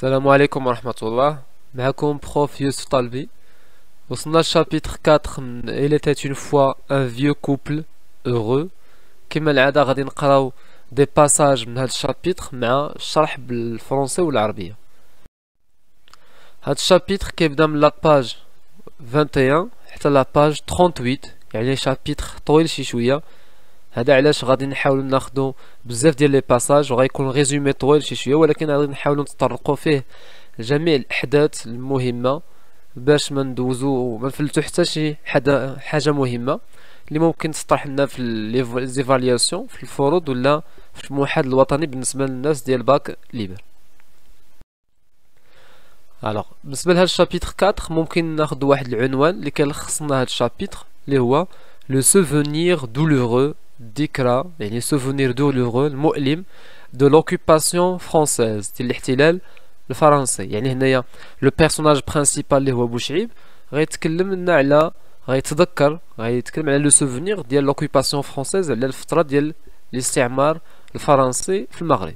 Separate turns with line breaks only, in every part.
السلام عليكم ورحمة الله. معكم بروف يوسف طالبي. وصلنا للشابيتر 4 من Il était une fois un vieux couple heureux. كما العادة غادي نقراو دي باساج من هاد الشابيتر مع الشرح بالفرنسي والعربية. هاد الشابيتر كيبدا من لاباج 21 حتى لاباج 38، يعني شابيتر طويل شي شوية. هذا علاش غادي نحاولوا ناخذوا بزاف ديال لي باساج وغيكون ريزومي طويل شي شويه، ولكن غادي نحاولوا نتطرقوا فيه لجميع الاحداث المهمه باش ما ندوزو ما نفلتو حتى شي حاجه مهمه اللي ممكن تطرح لنا في ليزيفالياسيون في الفروض ولا في الموحد الوطني بالنسبه للناس ديال باك ليبر. الوغ بالنسبه لهاد الشابيتر 4 ممكن ناخذ واحد العنوان اللي كيلخص لنا هاد الشابيتر اللي هو لو سوفونير دولورو ذكرى، يعني سوفونير دولورو المؤلم دو لوكوباسيون فرونسيز ديال الاحتلال الفرنسي. يعني هنايا لو بيرسوناج برينسيبال اللي هو بوشعيب غيتكلم لنا على غيتكلم على لو سوفونير ديال لوكوباسيون فرونسيز، على الفتره ديال الاستعمار الفرنسي في المغرب.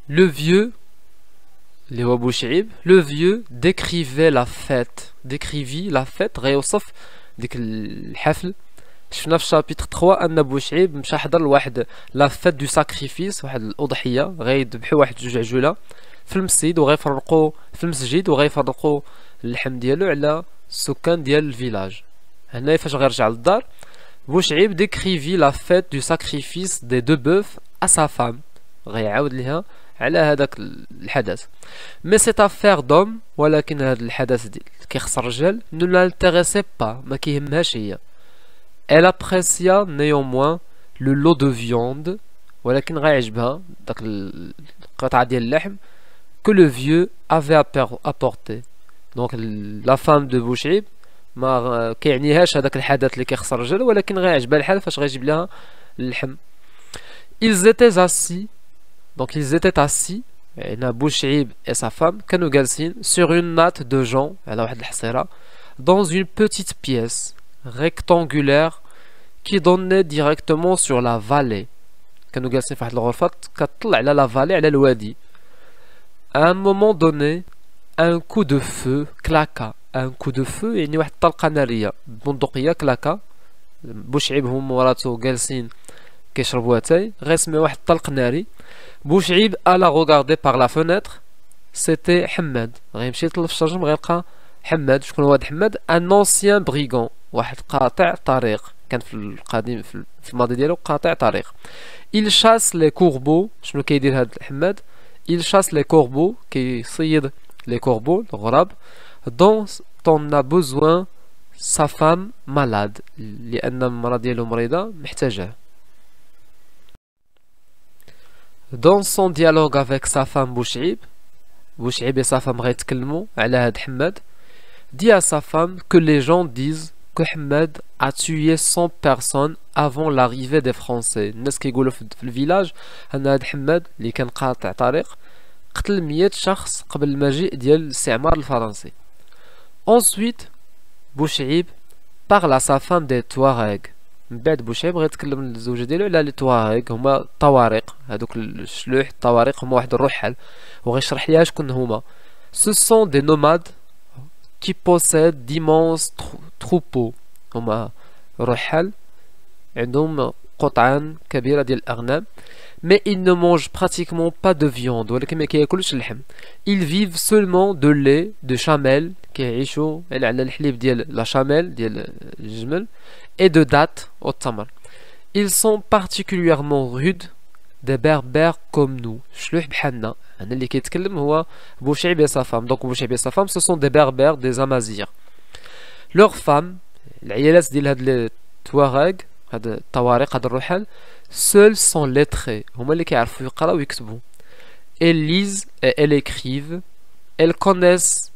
لو فيو اللي هو بوشعيب، لو فيو ديكريفي لا فيت غيوصف ديك الحفل. شفنا في شابيتر 3 ان بوشعيب مشى حضر لواحد لا فيت دو ساكريفيس، واحد الاضحيه غيذبحوا واحد جوج عجوله في المسجد وغيفرقوا اللحم ديالو على السكان ديال الفيلاج. هنا فاش غيرجع للدار بوشعيب ديكريفي لا فيت دو ساكريفيس دي دو بوف ا سا فام، غيعاود ليها على هذاك الحدث. مي سيت افير دوم، ولكن هذا الحدث ديال كيخص الرجال نو لانتيريسي با، ما كيهمهاش هي. elle apprécia néanmoins le lot de viande، ولكن غيعجبها داك القطعه ديال اللحم que le vieux avait apporté. دونك لا فام دو بوشعيب ما كيعنيهاش هذاك الحدث اللي كيخص الرجال، ولكن غيعجبها الحال فاش غيجيب لها اللحم. ils étaient assis، donc ils étaient assis، يعني بوشعيب et sa femme كانوا جالسين sur une natte de jonc، على واحد الحصيرة، dans une petite pièce rectangulaire qui donnait directement sur la vallée. كانوا جالسين في واحد الغرفة كتطلع على لا فالي، على الوادي. à un moment donné un coup de feu claqua. un coup de feu يعني واحد الطلقة نارية بندقية كلاكا. بوشعيب هم ومراتو جالسين كيشربوا اتاي، غيسمع واحد الطلق ناري. بوشعيب الا غوغاردي باغ لا فونيتر، سيتي حماد، غيمشي يطلب في الشجر غيلقى حماد. شكون هو هاد حماد؟ ان اونسيان بريغون، واحد قاطع طريق، كان في القديم في الماضي ديالو قاطع طريق. il chasse les corbeaux، شنو كيدير هاد حماد؟ il chasse les corbeaux، كيصيد لي كوربو الغراب. dont on a besoin sa femme malade، لان المراه ديالو مريضه محتاجه. dans son dialogue avec sa femme بوشعيب et sa femme غيتكلموا على هاد حماد. dit à sa femme que les gens disent que Hamad a tué 100 personnes avant l'arrivée des Français. الناس كيقولوا في الفيلاج ان هاد حماد اللي كان قاطع طريق قتل 100 شخص قبل المجيء ديال الاستعمار الفرنسي. ensuite بوشعيب parle à sa femme des Touaregs. من بعد بوشعيب غيتكلم للزوجه ديالو على لي تواريغ، هما الطوارق، هادوك الشلوح الطوارق هما واحد الرحل، وغيشرح ليها شكون هما. ce sont des nomades qui possèdent d'immenses troupeaux، هما رحل عندهم قطعان كبيرة ديال الأغنام. mais ils ne mangent pratiquement pas de viande، ولكن ما كياكلوش اللحم. ils vivent seulement de lait de chamelle، كيعيشوا على الحليب ديال لا شاميل ديال الجمل، et de dattes والتمر. ils sont particulièrement rudes des berbères comme nous، شلوح بحالنا. هنا اللي كيتكلم هو بوشعيب et sa femme. donc بوشعيب et sa femme ce sont des berbères des amazirs. leurs femmes، العيالات ديال هاد لي تواريغ، هاد الطوارق، هاد الرحل، seuls sont lettrés، هما اللي كيعرفوا يقراو ويكتبوا. elles lisent et elles écrivent، elles connaissent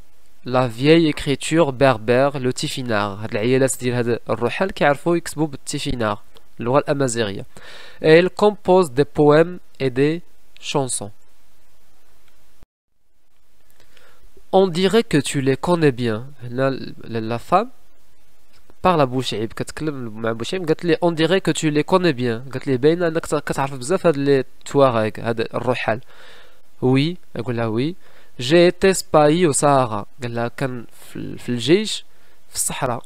la vieille écriture berbère le tifinagh. هاد العيالات ديال هاد الرحل كيعرفوا يكتبوا بالتيفيناغ، اللغة الأمازيغية. et elles composent des poèmes et des chansons. on dirait que tu les connais bien. La femme parle à Bouchaïb كتكلم مع بوشعيب قالت لي on dirait que tu les connais bien قالت لي باينه انك كتعرف بزاف هاد لي تواريغ هاد الرحال وي اقول لها وي جي été spahi au Sahara قال لها كان في الجيش في الصحراء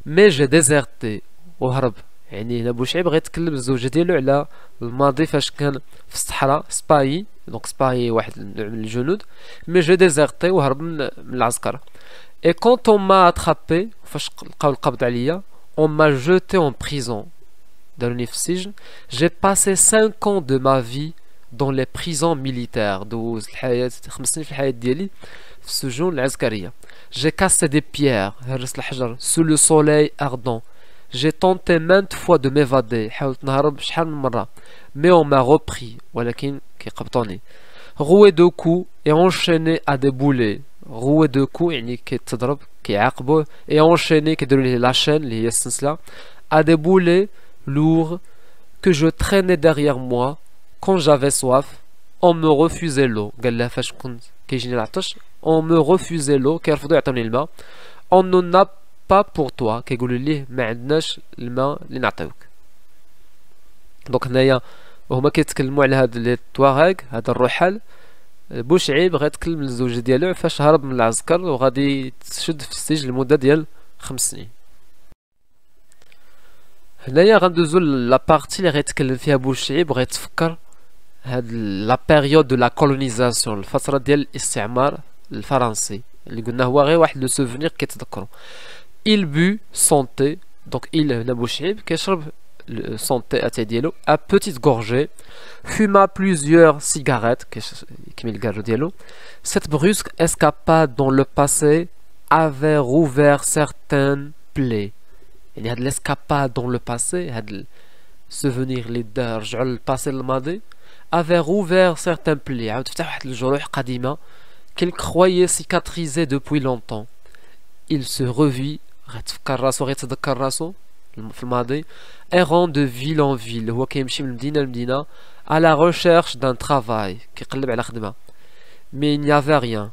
مي جي ديزيرتي وهرب يعني هنا بوشعيب غيتكلم الزوجه ديالو على الماضي فاش كان في الصحراء سباي دونك سباي واحد من الجنود مي جي ديزيرتي وهرب من العسكر. Et quand on m'a attrapé, on m'a jeté en prison. J'ai passé 5 ans de ma vie dans les prisons militaires. J'ai cassé des pierres sous le soleil ardent. J'ai tenté maintes fois de m'évader, mais on m'a repris. Roué de coups et enchaîné à des boulets. roué de coups يعني كيتضرب كيعاقبوه et enchaîné كيديروا ليه la chaîne اللي هي السلسلة à des boulets lourds que je traînais derrière moi quand j'avais soif on me refusait l'eau قال لها فاش كنت كيجيني العطش on me refusait l'eau كيرفضوا يعطوني الماء on n'en a pas pour toi كيقولوا ليه ما عندناش الماء اللي نعطيوك. دونك هنايا وهما كيتكلموا على هاد لي تواريغ هذا الرحال. بوشعيب غيتكلم للزوجة ديالو فاش هرب من العسكر وغادي تشد في السجن لمدة ديال 5 سنين. هنايا غندوزو لا بارتي اللي غيتكلم فيها بوشعيب وغيتفكر هاد لا بيريود دو لا كولونيزاسيون الفترة ديال الاستعمار الفرنسي اللي قلنا هو غير واحد لو سوفونير كيتذكرو. il but santé donc il هنا بوشعيب كيشرب santé اتاي ديالو à petite gorgée fuma plusieurs cigarettes cette brusque escapade dans le passé avait rouvert certaines plaies يعني هاد l'escapade dans le passé هاد souvenir اللي دار رجعوا للباسي الماضي avait rouvert certaines plaies عاود فتح واحد الجروح قديمة qu'il croyait cicatriser depuis longtemps. il se revit غيتفكر راسو غيتذكر راسو في الماضي errant de ville en ville هو كيمشي من مدينة لمدينة à la recherche d'un travail كيقلب على خدمة mais il n'y avait rien.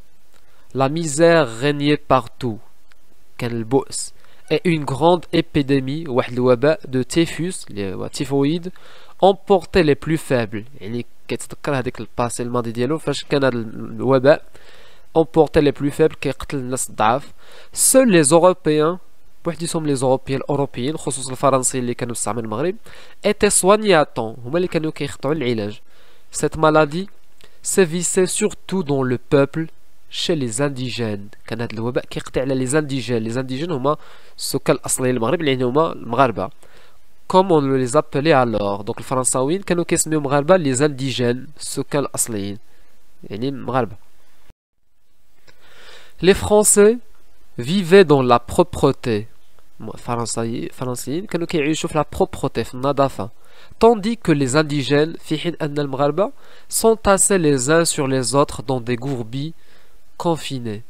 La misère régnait partout كان البؤس et une grande épidémie واحد الوباء de typhus اللي هو typhoïde emportait les plus faibles يعني كيتذكر هذيك الباسي الماضي ديالو فاش كان هذا الوباء emportait les plus faibles كيقتل الناس الضعاف. seuls les Européens بوحديهم لي زوروبيين الاوروبيين خصوصا الفرنسيين اللي كانوا مستعمرين المغرب étaient soignés à temps هما اللي كانوا كيخضعوا للعلاج. cette maladie sévissait surtout dans le peuple chez les indigènes كان هذا الوباء كيقضي على لي زانديجين. لي زانديجين هما السكان الاصليين المغرب اللي هما المغاربه comme on les appelait alors. donc الفرنساويين كانوا كيسميو مغاربه لي زانديجين السكان الاصليين يعني مغاربه. les français vivaient dans la propreté فرنسيين كانوا كيعيشوا في لا بروبرتي في النظافة tandis que les indigènes في حين أن المغاربة s'entassaient les uns sur les autres dans des gourbies confinées.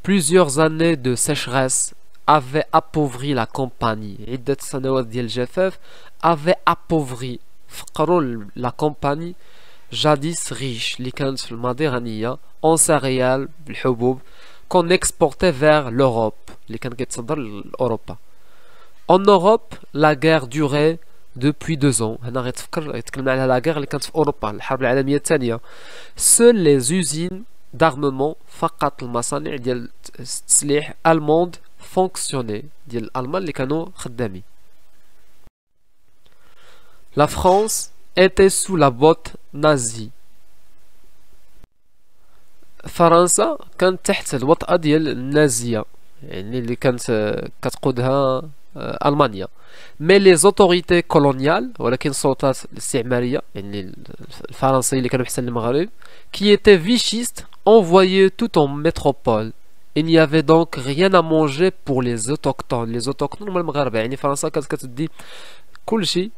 plusieurs années de sécheresse avaient appauvri la campagne عدة سنوات ديال الجفاف avaient appauvri فقروا la campagne jadis riche اللي كانت في الماضي غنية en céréales بالحبوب qu'on exportait vers l'Europe اللي كان كيتصدر لأوروبا. En Europe la guerre durait depuis 2 ans. هنا غيتفكر يتكلم على لا guerre اللي كانت في أوروبا الحرب العالمية الثانية. seules les usines d'armement فقط المصانع ديال التسليح allemande fonctionnaient ديال الألمان اللي كانوا خدامين. La France était sous la botte nazie. فرنسا كانت تحت الوطأة ديال النازية يعني اللي كانت كتقودها ألمانيا. mais les autorités coloniales ولكن السلطات الاستعمارية يعني الفرنسيين اللي كانوا محسن المغرب qui étaient vichistes envoyaient tout en métropole. il n'y avait donc rien à manger pour les autochtones. les autochtones هما المغاربة يعني فرنسا كانت كتدي كلشي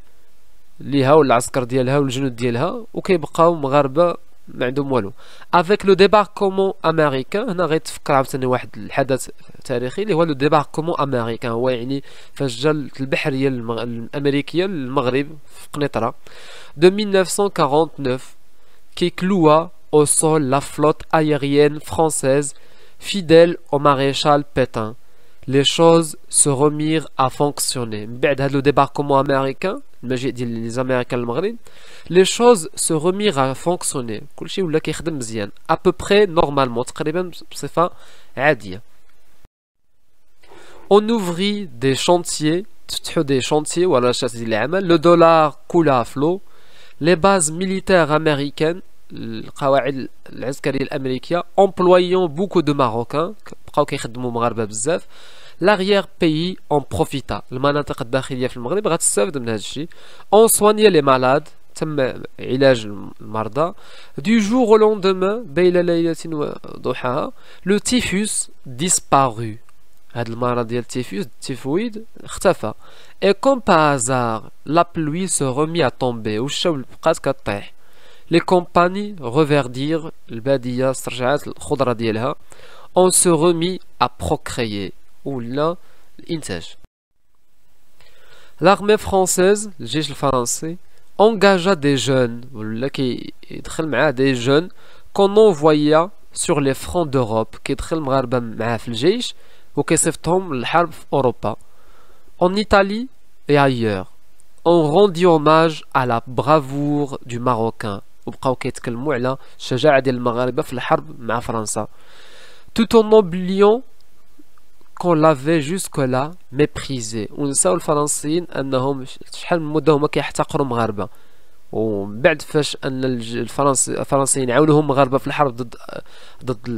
ليها والعسكر ديالها والجنود ديالها وكيبقاو مغاربة ما عندهم والو. avec le débarquement américain هنا غيتفكر عاوتاني واحد الحدث تاريخي اللي هو لو débarquement américain هو يعني فاش جا البحرية الأمريكية للمغرب في قنيطرة de 1949 qui cloua au sol la flotte aérienne française fidèle au maréchal Pétain les choses se remirent à fonctionner. من بعد هذا le débarquement américain, المجيء ديال les Américains للمغرب, les choses se remirent à fonctionner. كلشي ولا كيخدم مزيان. À peu près normalement, تقريبا بصفة عادية. On ouvrit des chantiers, تفتحوا des chantiers ولا شات ديال العمل. Le dollar coula à flot. Les bases militaires américaines, القواعد العسكرية الأمريكية, employant beaucoup de Marocains, بقاو كيخدموا مغاربة بزاف. L'arrière pays en profita. المناطق الداخلية في المغرب غتستافد من هذا الشيء. On soignait les malades, تم علاج المرضى. Du jour au lendemain, بين ليلة وضحاها, le typhus disparut. هاد المرض ديال التيفوس التيفويد اختفى. Et comme par hasard, la pluie se remit à tomber. والشمس بقات كطيح. Les compagnies reverdirent. البادية استرجعت الخضرة ديالها. On se remit à procréer. ولا الإنتاج. L'armée française, الجيش الفرنسي, engagea des jeunes. ولا كيدخل معاه des jeunes qu'on envoya sur les fronts d'Europe. كيدخل المغاربة معاه في الجيش وكيصيفطهم للحرب في أوروبا. En Italie et ailleurs, on rendit hommage à la bravoure du Marocain. وبقاو كيتكلموا على الشجاعة ديال المغاربة في الحرب مع فرنسا. Tout en oubliant qu'on l'avait jusque-là méprisé. ونساو الفرنسيين أنهم شحال من مدة هما كيحتقروا المغاربة. ومن بعد فاش أن الفرنسيين عاونوهم المغاربة في الحرب ضد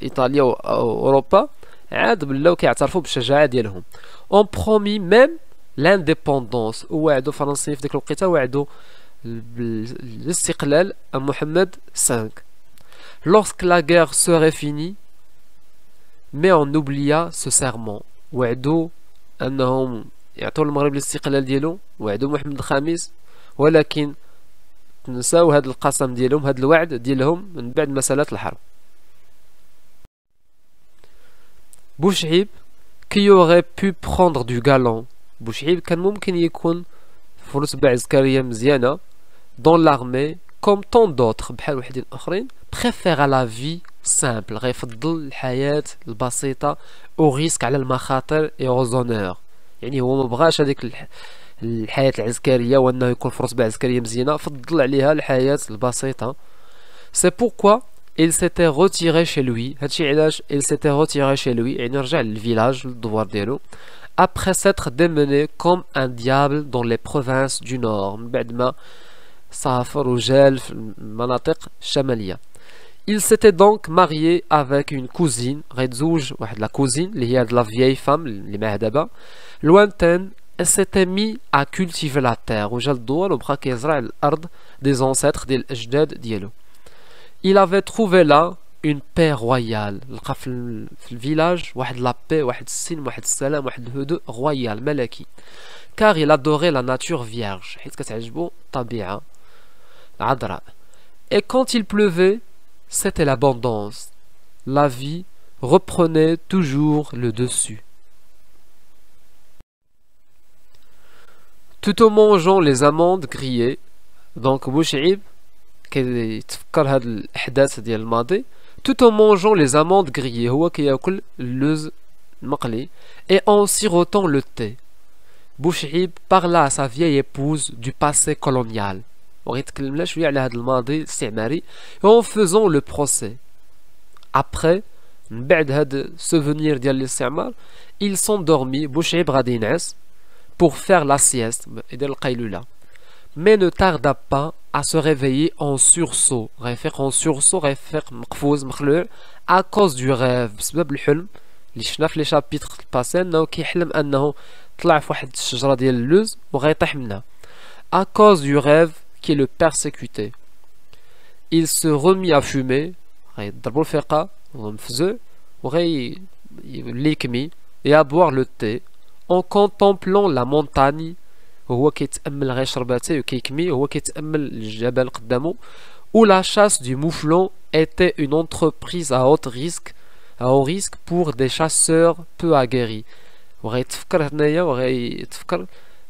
إيطاليا وأوروبا, عاد بلاو كيعترفوا بالشجاعة ديالهم. On promit même l'indépendance. ووعدوا الفرنسيين في ديك الوقيته وعدوا بالاستقلال محمد V. Lorsque la guerre serait finie, mais on oublia ce serment. وعدوا أنهم يعطوا المغرب الاستقلال ديالو, وعدوا محمد الخامس, ولكن تنساو هذا القسم ديالهم, هذا الوعد ديالهم من بعد مسألة الحرب. بوشعيب qui aurait pu prendre du galon. بوشعيب كان ممكن يكون في رتبة عسكرية مزيانة dans l'armée comme tant d'autres, بحال وحدين آخرين, préfère à la vie simple. غيفضل الحياة البسيطة au risque على المخاطر et aux honneurs. يعني هو ما بغاش هذيك الحياة العسكرية وأنه يكون في رتبة عسكرية مزيانة, فضل عليها الحياة البسيطة. C'est pourquoi il s'était retiré chez lui. هادشي علاش il s'était retiré chez lui, يعني رجع للفيلاج للدوار ديالو, après s'être démené comme un diable dans les provinces du nord. من بعد ما سافر وجال في المناطق الشمالية. Il s'était donc marié avec une cousine, غيتزوج واحد لا كوزين اللي هي la vieille femme اللي معاه دابا, lointaine, et s'était mis à cultiver la terre. وجا للدوار وبقى كيزرع الأرض des ancêtres ديال الأجداد ديالو. Il avait trouvé là une paix royale. لقى في الفيلاج واحد لا paix, واحد السلم, واحد السلام, واحد الهدوء royal ملكي. Car il adorait la nature vierge, حيت كتعجبو الطبيعة العذراء. Et quand il pleuvait, c'était l'abondance. La vie reprenait toujours le dessus. Tout en mangeant les amandes grillées, donc بوشعيب كيتفكر هاد الأحداث ديال الماضي, tout en mangeant les amandes grillées, هو كياكل اللوز المقلي, et en sirotant le thé. بوشعيب parla à sa vieille épouse du passé colonial. وغيتكلم لها شويه على هذا الماضي الاستعماري, en faisant le procès. Après, من بعد هاد souvenir ديال الاستعمار, il s'endormit. بوشعيب غادي ينعس pour faire la sieste, يدير القيلولة, mais ne tarda pas à se réveiller en sursaut. غيفيق en sursaut, غيفيق مقفوز مخلوع à cause du rêve, بسبب الحلم اللي شفنا في لي شابيتر الباسي, انه كيحلم انه طلع في واحد الشجرة ديال اللوز وغيطيح منها. À cause du rêve qui le persécutait, il se remit à fumer, غيضربو الفيقة ومفزوع وغيولي يكمي, et à boire le thé en contemplant la montagne. وهو كيتأمل, غيشرب اتاي وكيكمي وهو كيتأمل الجبل قدامه. Où la chasse du mouflon était une entreprise à haut risque pour des chasseurs peu aguerris. وغيتفكر هنايا وغيتفكر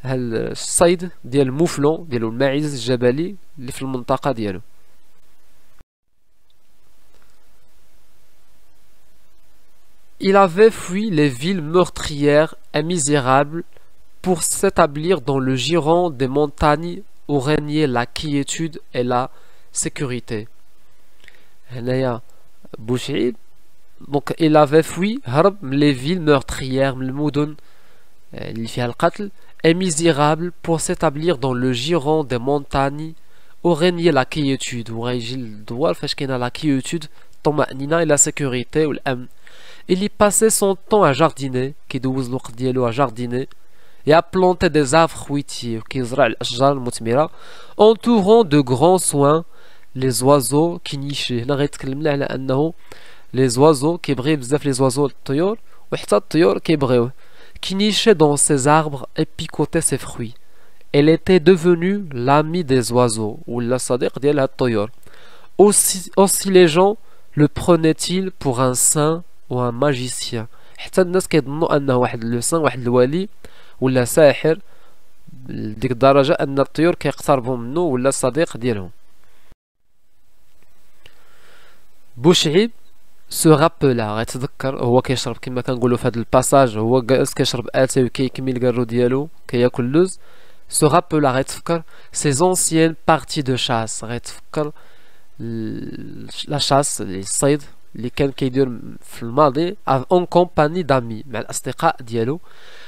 الصيد ديال الموفلون ديالو, الماعز الجبلي اللي في المنطقة ديالو. il avait fui les villes meurtrières et misérables pour s'établir dans le giron des montagnes où régnait la quiétude et la sécurité. هنايا بوشعيب donc il avait fui هرب من les villes meurtrières من المدن اللي فيها القتل et misérable pour s'établir dans le giron des montagnes où régnait la quiétude وغيجي الدوار فاش كاينه la quiétude الطمأنينة et la sécurité والأمن. Il y passait son temps à jardiner كيدوز الوقت ديالو à jardiner et à planter des arbres fruitiers كيزرع الأشجار المثمرة entourant de grands soins les oiseaux qui nichaient. هنا غيتكلم لنا على أنه les oiseaux كيبغي بزاف les oiseaux الطيور وحتى الطيور كيبغيوه qui nichaient dans ses arbres et picotaient ses fruits. Elle était devenue l'amie des oiseaux ou la صديق ديال هاد الطيور. Aussi les gens le prenaient-ils pour un saint ou un magicien. حتى الناس كيظنوا أنه واحد لو سان واحد الولي ولا ساحر لديك الدرجة أن الطيور كيقتربوا منه ولا الصديق ديالهم. بوشعيب سو رابلا غيتذكر هو كيشرب كما كنقولوا في هذا الباساج هو جالس كيشرب اتاي وكيكمل الكارو ديالو كياكل اللوز. سو رابلا غيتفكر سي زونسيين بارتي دو شاس غيتفكر لا شاس الصيد اللي كان كيدير في الماضي اون كومباني دامي مع الاصدقاء ديالو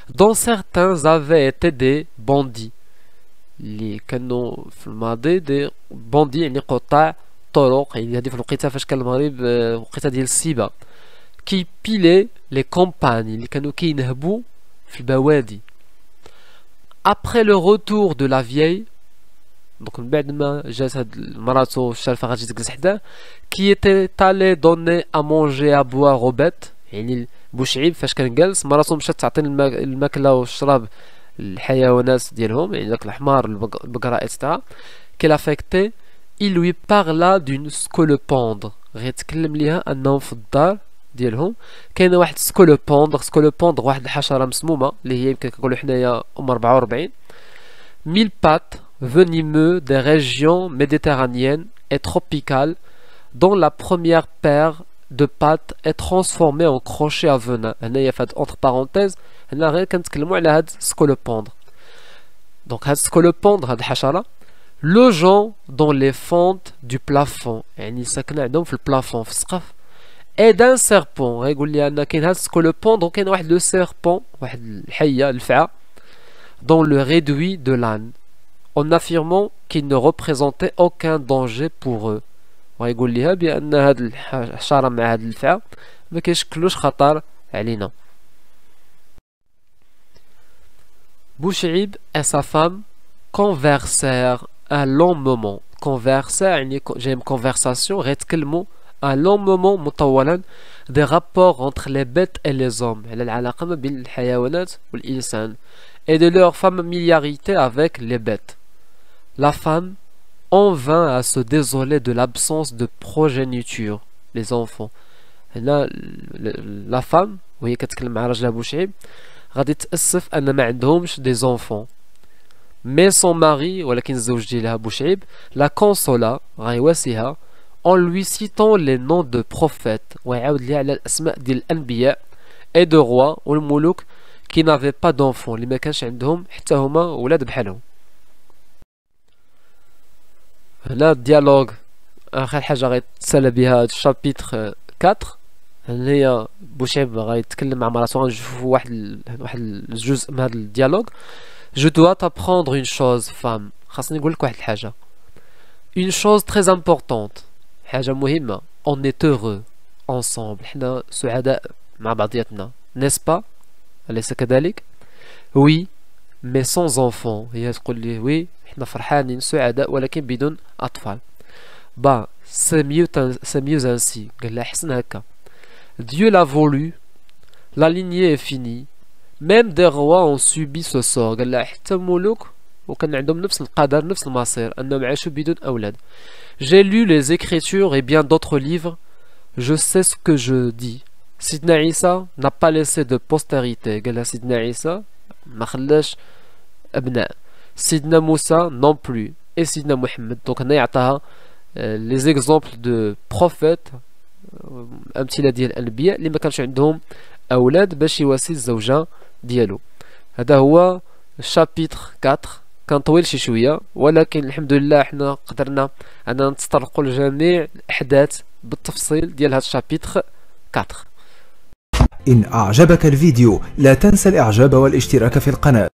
دون سيغتان افي ايتي دي بوندي اللي كانوا في الماضي دي بوندي يعني قطاع طرق يعني هذه في الوقيته فاش كان المغرب وقيته ديال السيبه كي بيلي لي كومباني اللي كانوا كينهبوا في البوادي. après le retour de la vieille donc من بعد ما جات هاد مراتو الشارفه غتجي تجلس حداه qui était allée donner à manger à boire aux bêtes يعني بوشعيب فاش كان جالس مراتو مشات تعطي الماكله والشراب الحيوانات ديالهم يعني داك الحمار البقره ايتترا qu'elle affectait. Il lui parla d'une scolopendre غيتكلم ليها انهم في الدار ديالهم كاينه واحد سكولوبوندر واحد الحشره مسمومه اللي هي يمكن كنقولوا حنايا 44 mille pattes venimeux des régions méditerranéennes et tropicales dont la première paire de pattes est transformée en crochet à venin. هنايا فهاد entre parenthèses هنا غير كنتكلموا على هاد سكولوبوندر. دونك هاد سكولوبوندر هاد الحشره logeant dans les fentes du plafond يعني ساكنه عندهم في البلافون في السقف et d'un serpent غيقول لي ان كاين هاد سكولوبوندر وكاين واحد لو سيربون واحد الحيه الفعه dans le réduit de l'âne en affirmant qu'il ne représentait aucun danger pour eux وغيقول ليها بان هاد الحشره مع هاد الفعه ما كيشكلوش خطر علينا. بوشعيب et sa femme conversèrent un long moment. Converser يعني جاي من conversation غيتكلموا un long moment مطولا des rapports entre les bêtes et les hommes على العلاقة ما بين الحيوانات والإنسان et de leur familiarité avec les bêtes. La femme en vint à se désoler de l'absence de progéniture les enfants. هنا la femme وهي كتكلم مع راجلها بوشعيب غادي تأسف أن ما عندهمش des enfants. Mais son mari ولكن الزوج ديالها بوشعيب la consola غيواسيها en lui citant les noms de prophètes ويعاود ليها على الأسماء ديال الأنبياء et de rois والملوك qui n'avaient pas d'enfants اللي ما كانش عندهم حتى هما ولاد بحالهم. هنا الديالوغ آخر حاجة غيتسالى بها الشابيتر 4 هي بوشعيب غيتكلم مع مراتو غنشوفو واحد الجزء من هذا الديالوغ. Je dois t'apprendre une chose, femme. خاصني نقول لك واحد الحاجة. Une chose très importante. حاجة مهمة. On est heureux ensemble. حنا سعداء مع بعضياتنا. N'est-ce pas? أليس كذلك؟ Oui, mais sans enfants. هي تقول لي oui حنا فرحانين سعداء ولكن بدون أطفال. Bah, c'est mieux ainsi. قال لها حسن هكا. Dieu l'a voulu. La lignée est finie. Même des rois ont subi ce sort. قال لها حتى ملوك وكان عندهم نفس القدر نفس المصير أنهم عاشوا بدون أولاد. J'ai lu les écritures et bien d'autres livres. Je sais ce que je dis. Sidna Isa n'a pas laissé de postérité. قال لها سيدنا عيسى ما خلاش أبناء. Sidna Moussa non plus. Et Sidna Mohammed. Donc هنا يعطاها les exemples de prophètes امثله ديال الانبياء اللي ما كانش عندهم اولاد باش يواسي الزوجه ديالو. هذا هو شابيتر 4. كان طويل شي شويه، ولكن الحمد لله حنا قدرنا اننا نتطرقوا لجميع الاحداث بالتفصيل ديال هذا الشابيتر 4.
إن أعجبك الفيديو لا تنسى الإعجاب والاشتراك في القناة.